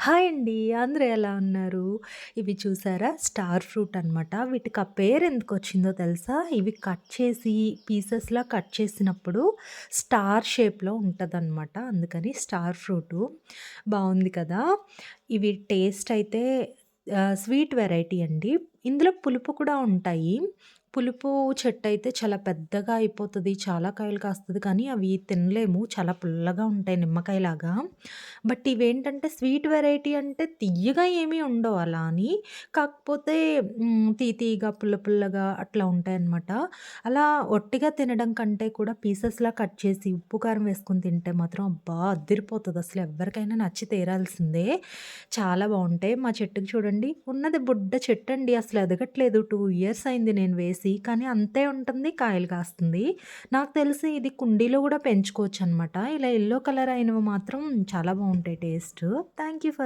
Hi అండి. అందరూ ఎలా ఉన్నారు? ఇవి చూసారా? స్టార్ ఫ్రూట్ అనమాట. వీటికి ఆ పేరు ఎందుకొచ్చిందో తెలుసా? ఇవి కట్ చేసి పీసెస్‌లా కట్ చేసినప్పుడు స్టార్ షేప్‌లో ఉంటదనమాట. అందుకని స్టార్ ఫ్రూటు. బావుంది కదా! ఇవి టేస్ట్ అయితే స్వీట్ వెరైటీ అండి. ఇందులో పులుపు కూడా ఉంటాయి. పులుపు చెట్టయితే చాలా పెద్దగా అయిపోతది. చాలా కాయలు కాస్తది. కానీ అవి తినలేము. చాలా పుల్లగా ఉంటాయి నిమ్మకాయలాగా. బట్ ఇవేంటంటే స్వీట్ వెరైటీ అంటే తియ్యగా ఏమి ఉండవు అలా అని. కాకపోతే తీయగా, పుల్ల పుల్లగా అట్లా ఉంటాయన్నమాట. అలా ఒట్టిగా తినడం కంటే కూడా పీసెస్‌లా కట్ చేసి ఉప్పు, కారం వేసుకొని తింటే మాత్రం అబ్బా! అద్దిరిపోతది. అసలు ఎవ్వరికైనా నచ్చి తీరాల్సిందే. చాలా బావుంటాయి. మా చెట్టుకి చూడండి ఉన్నది బుడ్డ చెట్టండి. అసలు ఎదగట్లేదు. 2 ఇయర్స్ అయింది నేను వేసి. కానీ అంతే ఉంటుంది. కాయలు కాస్తుంది. నాకు తెలిసి ఇది కుండీలో గూడా పెంచుకోవచ్చనమాట. ఇలా యెల్లో కలర్ అయినవి మాత్రం చాలా బావుంటాయి టేస్టు. Thank you for